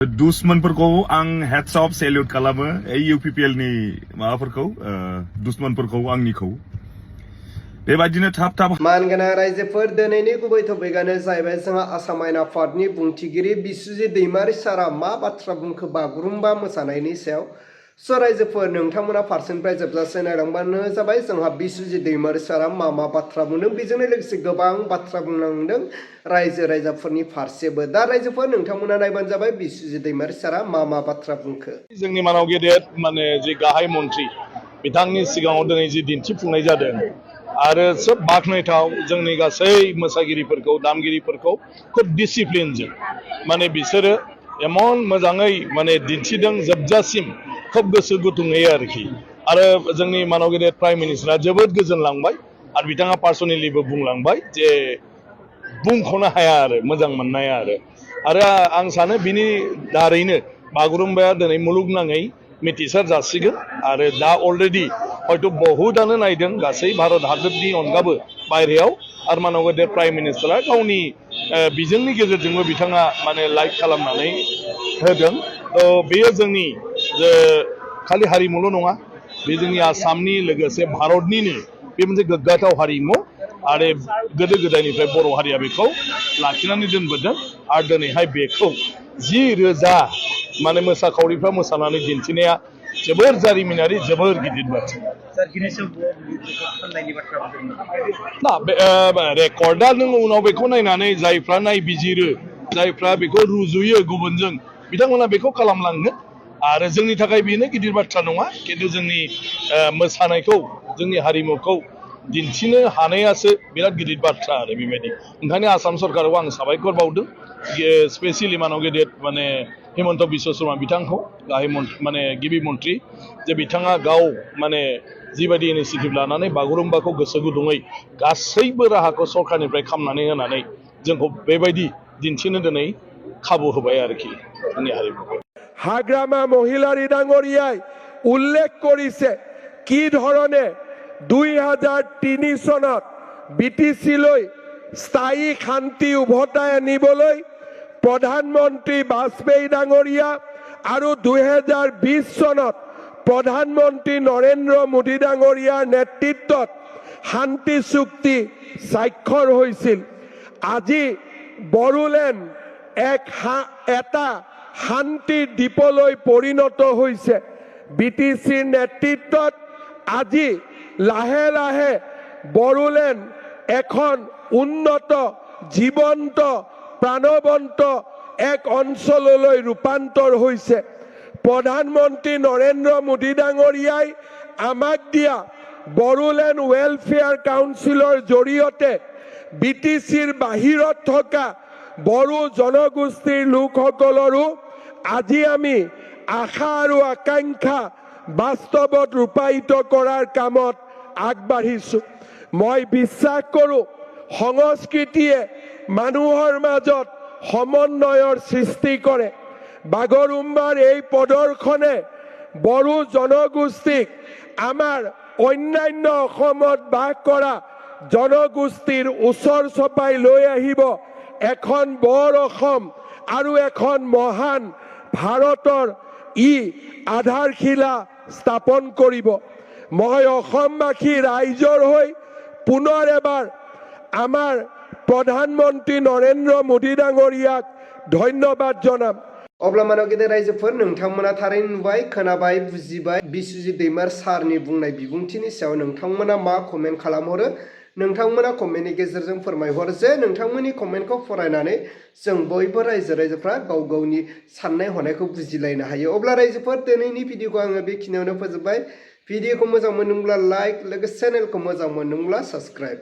दुश्मनफोरखौ आं heads of salute खालामो UPPL नि माबाफोरखौ दुश्मनफोरखौ आंनिखौ बेबायदिनो थाब थाब मानगोनां रायजोफोर दिनैनि गुबै टपिकआनो जाहैबाय जोंहा आसाम आयेन आफादनि बुंथिगिरि बिस्वजित दैमारि सारा मा बाथ्रा बुंखो बागुरुम्बा मोसानायनि सायाव स' रायजोफोर नोंथांमोना फारसेनिफ्राय जोबजासे नायलांबानो जाबाय जोंहा बिस्वजित दैमारि सारा मा बाथ्रा बुंदों बेजोंनो लोगोसे गोबां बाथ्रा बुंलांदों रायजो राजाफोरनि फारसेबो दा रायजोफोर नोंथांमोना नायबानो जाबाय बिस्वजित दैमारि सारा मा बाथ्रा बुंखो जोंनि मानाव गेदेर माने जे गाहाय मन्त्रि बिथांनि सिगाङाव दिनै जि दिन्थिफुंनाय जादों आरो सोब बाख्नायथाव जोंनि गासै मोसागिरिफोरखौ दामगिरिफोरखौ खोब डिसिप्लिनजों माने बिसोरो एमन मोजाङै माने दिन्थिदों जोबजासिम खोब गोसो गुदुङै आरोखि आरो जोंनि मानाव गेदेर प्राइम मिनिस्टारा जोबोद गोजोनलांबाय आरो बिथाङा पार्सनेलिबो बुंलांबाय जे बुंख'नो हाया आरो मोजां मोननाया आरो आं सानो बिनि दारैनो बागुरुम्बाया दिनै मुलुगनाङै मिथिसार जासिगोन आरो दा अलरेडि हयथ' बहुतानो नायदों गासै भारत हादरनि अनगाबो बायहेरायाव आरो मानाव गेदेर प्राइम मिनिस्टारा गावनि बिजोंनि गेजेरजोंबो बिथाङा माने लाइक खालामनानै होदों बेयो जोंनि खालि हारिमुल' नङा बे जोंनि आसामनि लोगोसे भारतनिनो बे मोनसे गोग्गाथाव हारिमु आरो गोदो गोदायनिफ्राय बर' हारिया बेखौ लाखिनानै दोनबोदों आरो दिनैहाय बेखौ 10,000 माने मोसाखावरिफ्रा मोसानानै दिन्थिनाया जोबोर जारिमिनारि जोबोर गिदिर बाथ्रा ना रेकर्डआ नों उनाव बेखौ नायनानै जायफ्रा नायबिजिरो जायफ्रा बेखौ रुजुयो गुबुनजों बिथांमोना बेखौ खालामलांगोन आरो जोंनि थाखाय बेनो गिदिर बाथ्रा नङा खिन्थु जोंनि मोसानायखौ जोंनि हारिमुखौ दिन्थिनो हानायासो बिराद गिदिर बाथ्रा आरो बेबायदि ओंखायनो आसाम सरकाराव आं साबायखर बावदों स्पेसियेलि मानाव गेदेर माने हिमन्त बिश्व शर्मा बिथांखौ गाहाय माने गिबि मन्त्रि जे बिथाङा गाव माने जिबायदि इनिसियेटिभ लानानै बागुरुम्बाखौ गोसो गुदुङै गासैबो राहाखौ सरकारनिफ्राय खालामनानै होनानै जोंखौ बेबायदि दिन्थिनो दिनै खाबु होबाय आरोखि जोंनि हारिमुखौ हाग्रामा महिलारी डांगरियाय उल्लेख करिছে কি ধৰণে 2003 চনত বিটিসি লৈ স্থায়ী শান্তি উভতাই আনিবলৈ প্ৰধানমন্ত্ৰী বাজপেয়ী ডাঙৰীয়া আৰু 2020 চনত প্ৰধানমন্ত্ৰী নৰেন্দ্ৰ মোদী ডাঙৰীয়াৰ নেতৃত্বত শান্তি চুক্তি স্বাক্ষৰ হৈছিল আজি বড়োলেণ্ড এটা শান্তি দ্বীপলৈ পৰিণত হৈছে বিটিসিৰ নেতৃত্বত আজি লাহে লাহে বড়োলেণ্ড এখন উন্নত জীৱন্ত প্ৰাণৱন্ত এক অঞ্চললৈ ৰূপান্তৰ হৈছে প্ৰধানমন্ত্ৰী নৰেন্দ্ৰ মোদী ডাঙৰীয়াই আমাক দিয়া বড়োলেণ্ড ৱেলফেয়াৰ কাউন্সিলৰ জৰিয়তে বিটিসিৰ বাহিৰত থকা বড়ো জনগোষ্ঠীৰ লোকসকলৰো আজি আমি আশা আৰু আকাংক্ষা বাস্তৱত ৰূপায়িত কৰাৰ কামত আগবাঢ়িছো মই বিশ্বাস কৰোঁ সংস্কৃতিয়ে মানুহৰ মাজত সমন্বয়ৰ সৃষ্টি কৰে বাগৰুম্বাৰ এই প্ৰদৰ্শনে বড়ো জনগোষ্ঠীক আমাৰ অন্যান্য অসমত বাস কৰা জনগোষ্ঠীৰ ওচৰ চপাই লৈ আহিব এখন বৰ অসম আৰু এখন মহান ভাৰতৰ আধাৰশিলা স্থাপন কৰিব মই অসমবাসী ৰাইজৰ হৈ পুনৰ এবাৰ আমাৰ প্ৰধানমন্ত্ৰী নৰেন্দ্ৰ মোদী ডাঙৰীয়াক ধন্যবাদ জনাম अब्ला मानाव गेदेर रायजोफोर नोंथांमोना थारैनो नुबाय खोनाबाय बुजिबाय बिस्वजित दैमारि सारनि बुंनाय बिबुंथिनि सायाव नोंथांमोना मा कमेन्ट खालामहरो नोंथांमोना कमेन्टनि गेजेरजों फोरमायहर जे नोंथांमोननि कमेन्टखौ फरायनानै जों बयबो रायजोफ्रा गाव गावनि साननाय हनायखौ बुजिलायनो हायो अब्ला रायजोफोर दिनैनि भिडिअखौ आङो बेखिनियावनो फोजोबबाय भिडिअखौ मोजां मोनदोंब्ला लाइक लोगोसे चेनेलखौ मोजां मोनदोंब्ला साबस्क्राइब